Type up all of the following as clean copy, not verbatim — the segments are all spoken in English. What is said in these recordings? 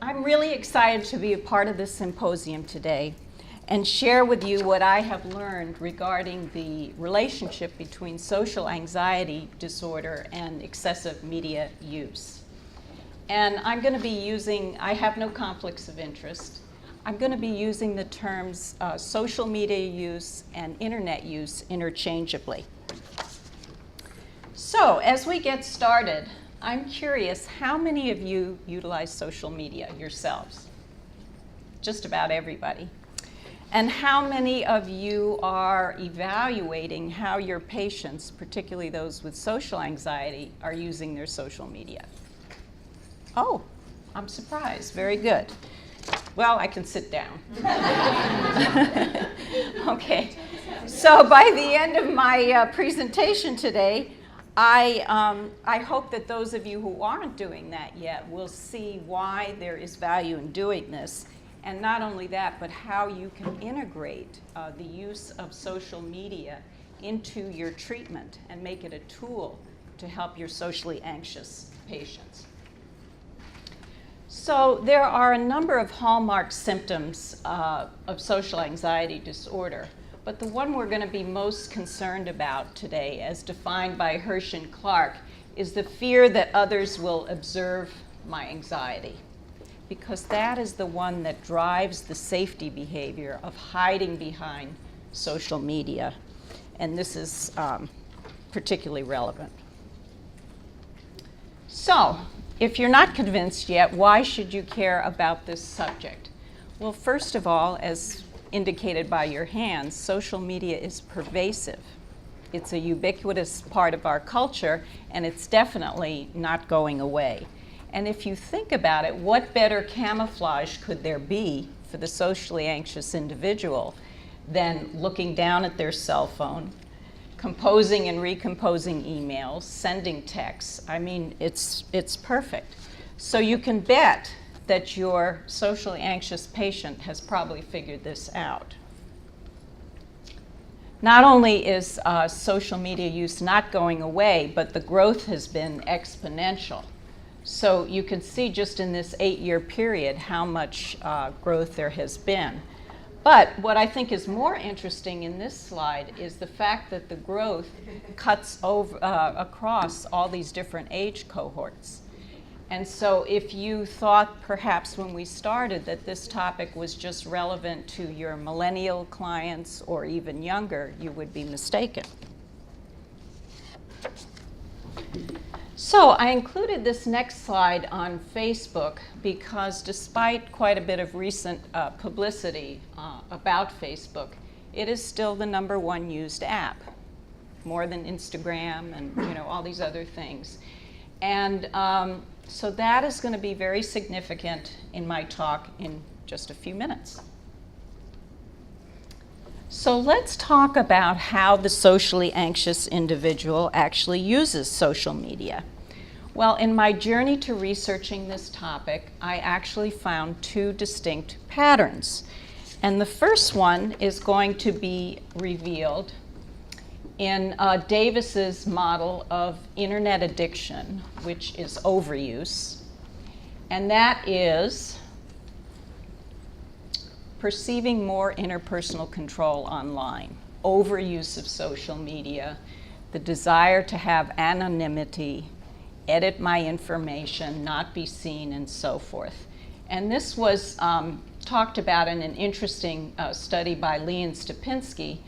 I'm really excited to be a part of this symposium today and share with you what I have learned regarding the relationship between social anxiety disorder and excessive media use. And I'm going to be using, I have no conflicts of interest, I'm going to be using the terms social media use and internet use interchangeably. So, as we get started, I'm curious, how many of you utilize social media yourselves? Just about everybody. And how many of you are evaluating how your patients, particularly those with social anxiety, are using their social media? Oh, I'm surprised. Very good. Well, I can sit down. Okay. So by the end of my presentation today, I hope that those of you who aren't doing that yet will see why there is value in doing this. And not only that, but how you can integrate the use of social media into your treatment and make it a tool to help your socially anxious patients. So there are a number of hallmark symptoms of social anxiety disorder, but the one we're going to be most concerned about today, as defined by Hirsch and Clark, is the fear that others will observe my anxiety, because that is the one that drives the safety behavior of hiding behind social media, and this is particularly relevant. So, if you're not convinced yet, why should you care about this subject? Well, first of all, as indicated by your hands, social media is pervasive. It's a ubiquitous part of our culture, and it's definitely not going away. And if you think about it, what better camouflage could there be for the socially anxious individual than looking down at their cell phone, composing and recomposing emails, sending texts? I mean, it's perfect. So you can bet that your socially anxious patient has probably figured this out. Not only is social media use not going away, but the growth has been exponential. So you can see just in this 8-year period how much growth there has been. But what I think is more interesting in this slide is the fact that the growth cuts over, across all these different age cohorts. And so if you thought perhaps when we started that this topic was just relevant to your millennial clients or even younger, you would be mistaken. So I included this next slide on Facebook because despite quite a bit of recent publicity about Facebook, it is still the #1 used app, more than Instagram and all these other things. And so that is going to be very significant in my talk in just a few minutes. So let's talk about how the socially anxious individual actually uses social media. Well, in my journey to researching this topic, I actually found 2 distinct patterns. And the first one is going to be revealed in Davis's model of internet addiction, which is overuse. And that is perceiving more interpersonal control online, overuse of social media, the desire to have anonymity, edit my information, not be seen, and so forth. And this was talked about in an interesting study by Lee and Stupinski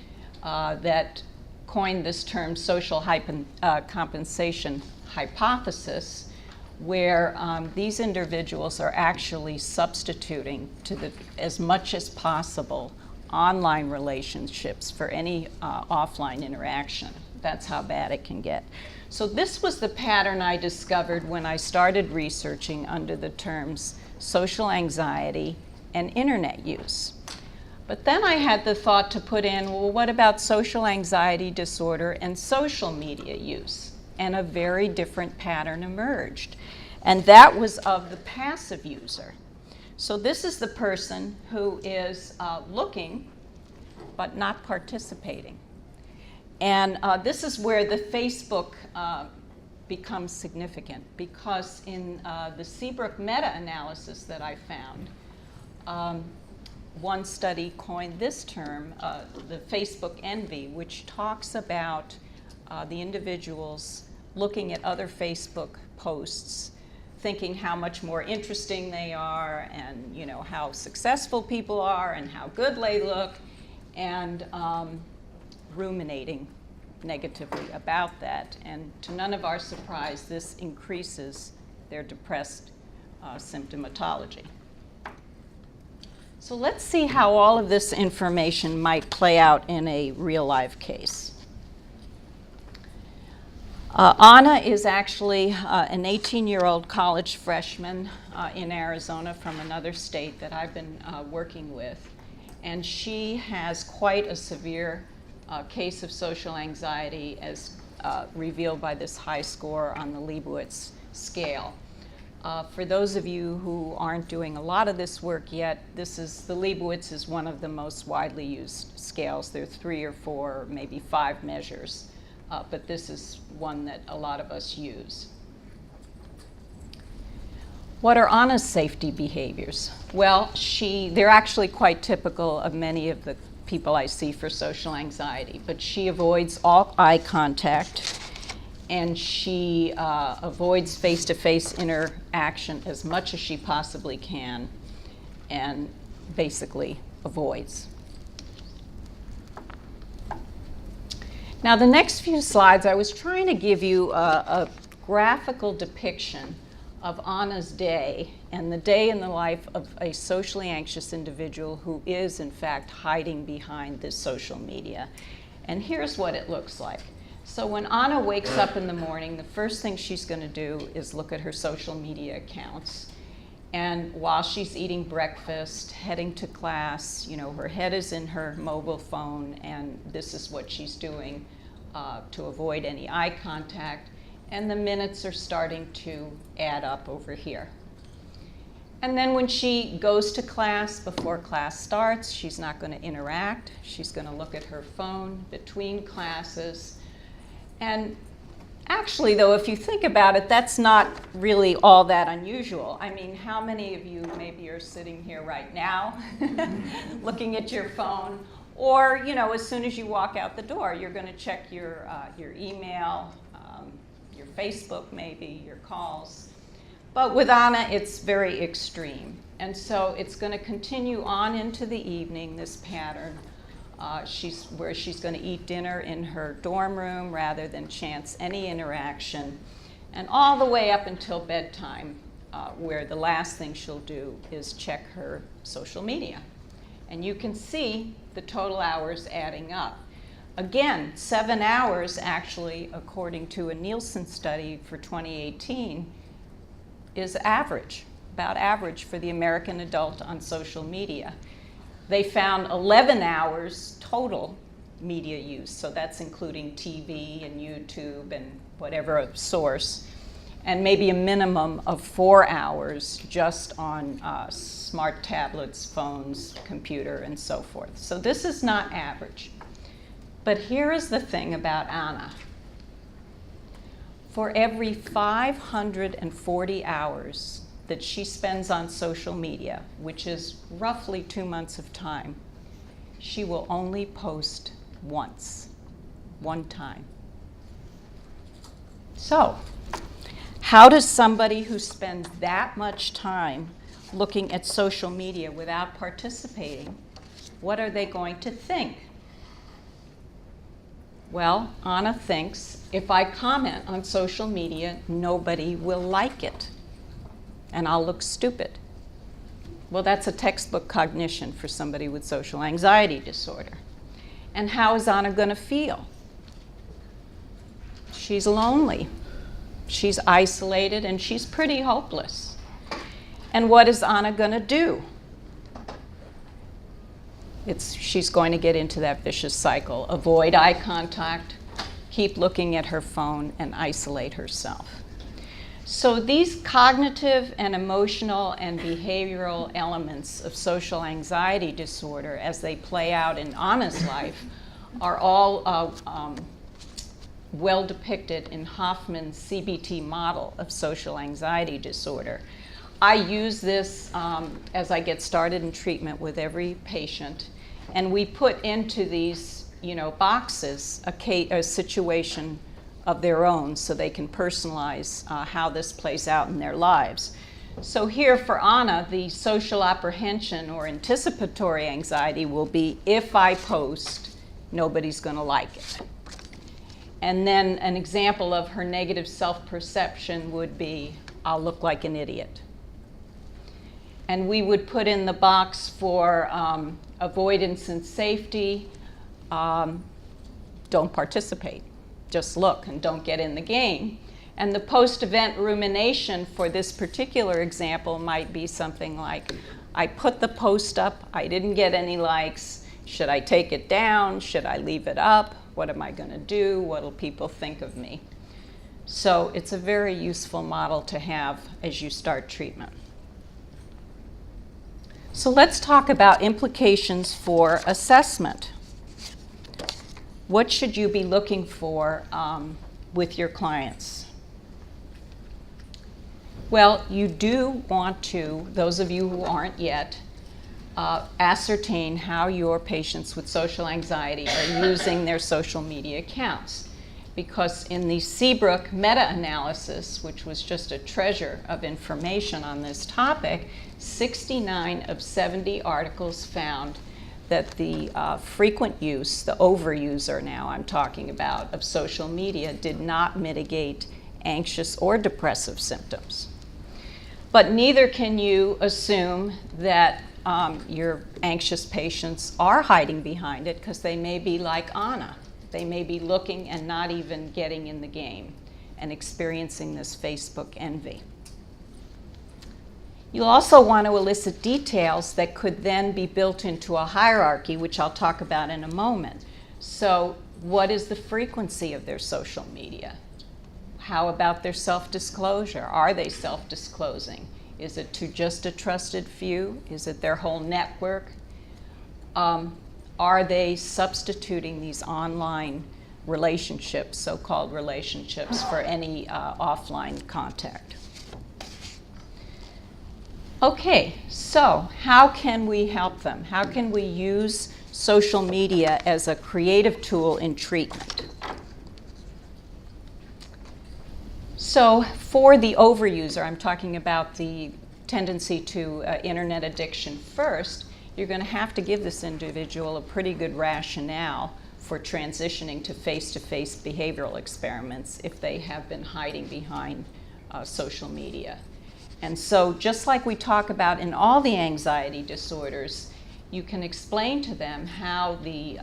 that coined this term social compensation hypothesis, where these individuals are actually substituting as much as possible online relationships for any offline interaction. That's how bad it can get. So this was the pattern I discovered when I started researching under the terms social anxiety and internet use. But then I had the thought to put in, well, what about social anxiety disorder and social media use? And a very different pattern emerged. And that was of the passive user. So this is the person who is looking but not participating. And this is where the Facebook becomes significant, because in the Seabrook meta-analysis that I found, one study coined this term, the Facebook envy, which talks about the individuals looking at other Facebook posts, thinking how much more interesting they are, and how successful people are, and how good they look, and ruminating negatively about that. And to none of our surprise, this increases their depressed symptomatology. So let's see how all of this information might play out in a real-life case. Anna is actually an 18-year-old college freshman in Arizona from another state that I've been working with. And she has quite a severe case of social anxiety, as revealed by this high score on the Leibowitz scale. For those of you who aren't doing a lot of this work yet, the Leibowitz is one of the most widely used scales. There are 3 or 4, maybe 5 measures, but this is one that a lot of us use. What are Anna's safety behaviors? Well, they're actually quite typical of many of the people I see for social anxiety, but she avoids all eye contact, and she avoids face-to-face interaction as much as she possibly can, and basically avoids. Now, the next few slides, I was trying to give you a graphical depiction of Anna's day and the day in the life of a socially anxious individual who is, in fact, hiding behind this social media. And here's what it looks like. So when Anna wakes up in the morning, the first thing she's going to do is look at her social media accounts. And while she's eating breakfast, heading to class, her head is in her mobile phone, and this is what she's doing to avoid any eye contact. And the minutes are starting to add up over here. And then when she goes to class, before class starts, she's not going to interact. She's going to look at her phone between classes. And actually, though, if you think about it, that's not really all that unusual. I mean, how many of you maybe are sitting here right now looking at your phone? Or, as soon as you walk out the door, you're going to check your email, your Facebook maybe, your calls. But with Anna, it's very extreme. And so it's going to continue on into the evening, this pattern, where she's going to eat dinner in her dorm room rather than chance any interaction, and all the way up until bedtime, where the last thing she'll do is check her social media. And you can see the total hours adding up. Again, 7 hours actually, according to a Nielsen study for 2018, is average, about average for the American adult on social media. They found 11 hours total media use, so that's including TV and YouTube and whatever source, and maybe a minimum of 4 hours just on smart tablets, phones, computer, and so forth. So this is not average. But here is the thing about Anna. For every 540 hours that she spends on social media, which is roughly 2 months of time, she will only post once, one time. So, how does somebody who spends that much time looking at social media without participating, what are they going to think? Well, Anna thinks, if I comment on social media, nobody will like it, and I'll look stupid. Well, that's a textbook cognition for somebody with social anxiety disorder. And how is Anna going to feel? She's lonely, she's isolated, and she's pretty hopeless. And what is Anna going to do? She's going to get into that vicious cycle. Avoid eye contact, keep looking at her phone, and isolate herself. So these cognitive and emotional and behavioral elements of social anxiety disorder, as they play out in Anna's life, are all well depicted in Hoffman's CBT model of social anxiety disorder. I use this as I get started in treatment with every patient, and we put into these boxes a situation of their own so they can personalize how this plays out in their lives. So here for Anna, the social apprehension or anticipatory anxiety will be, if I post, nobody's going to like it. And then an example of her negative self-perception would be, I'll look like an idiot. And we would put in the box for avoidance and safety, don't participate. Just look and don't get in the game. And the post-event rumination for this particular example might be something like, I put the post up, I didn't get any likes, should I take it down, should I leave it up, what am I going to do, what will people think of me? So it's a very useful model to have as you start treatment. So let's talk about implications for assessment. What should you be looking for with your clients? Well, you do want to, those of you who aren't yet, ascertain how your patients with social anxiety are using their social media accounts. Because in the Seabrook meta-analysis, which was just a treasure of information on this topic, 69 of 70 articles found that the frequent use, the overuser now I'm talking about, of social media did not mitigate anxious or depressive symptoms. But neither can you assume that your anxious patients are hiding behind it, because they may be like Anna. They may be looking and not even getting in the game and experiencing this Facebook envy. You'll also want to elicit details that could then be built into a hierarchy, which I'll talk about in a moment. So what is the frequency of their social media? How about their self-disclosure? Are they self-disclosing? Is it to just a trusted few? Is it their whole network? Are they substituting these online relationships, so-called relationships, for any offline contact? Okay, so how can we help them? How can we use social media as a creative tool in treatment? So for the overuser, I'm talking about the tendency to internet addiction first, you're going to have to give this individual a pretty good rationale for transitioning to face-to-face behavioral experiments if they have been hiding behind social media. And so just like we talk about in all the anxiety disorders, you can explain to them how the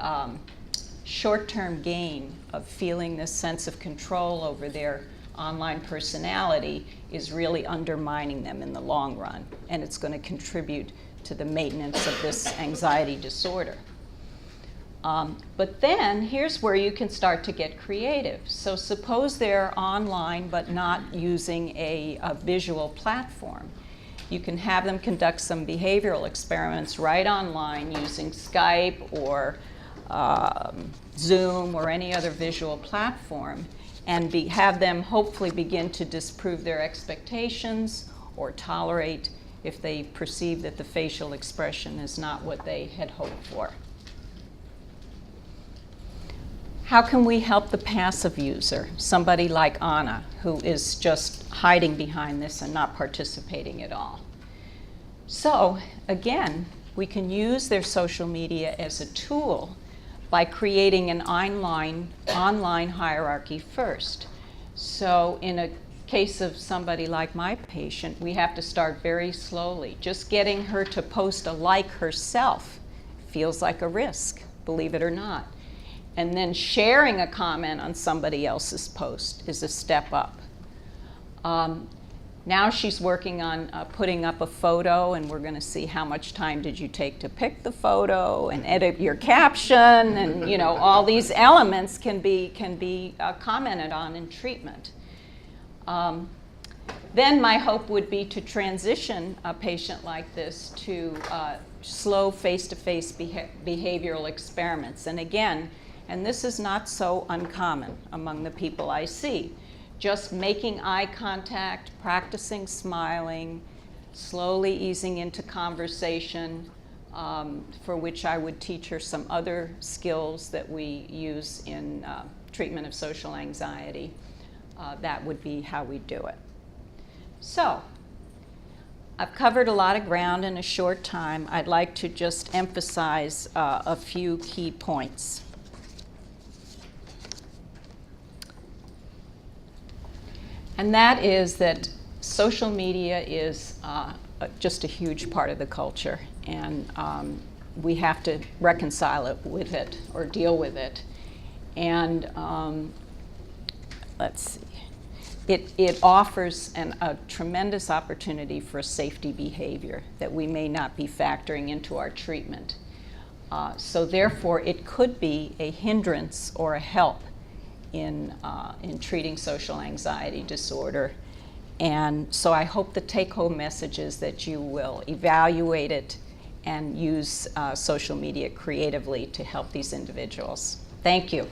short-term gain of feeling this sense of control over their online personality is really undermining them in the long run, and it's going to contribute to the maintenance of this anxiety disorder. But then here's where you can start to get creative. So suppose they're online but not using a visual platform. You can have them conduct some behavioral experiments right online using Skype or Zoom or any other visual platform, and have them hopefully begin to disprove their expectations or tolerate if they perceive that the facial expression is not what they had hoped for. How can we help the passive user, somebody like Anna, who is just hiding behind this and not participating at all? So again, we can use their social media as a tool by creating an online hierarchy first. So in a case of somebody like my patient, we have to start very slowly. Just getting her to post a like herself feels like a risk, believe it or not. And then sharing a comment on somebody else's post is a step up. Now she's working on putting up a photo, and we're going to see how much time did you take to pick the photo and edit your caption, and all these elements can be commented on in treatment. Then my hope would be to transition a patient like this to slow face-to-face behavioral experiments. And again, And this is not so uncommon among the people I see. Just making eye contact, practicing smiling, slowly easing into conversation, for which I would teach her some other skills that we use in treatment of social anxiety. That would be how we do it. So, I've covered a lot of ground in a short time. I'd like to just emphasize a few key points. And that is that social media is just a huge part of the culture, and we have to reconcile it with it or deal with it. And let's see. It offers a tremendous opportunity for safety behavior that we may not be factoring into our treatment. So therefore, it could be a hindrance or a help in treating social anxiety disorder. And so I hope the take-home message is that you will evaluate it and use social media creatively to help these individuals. Thank you.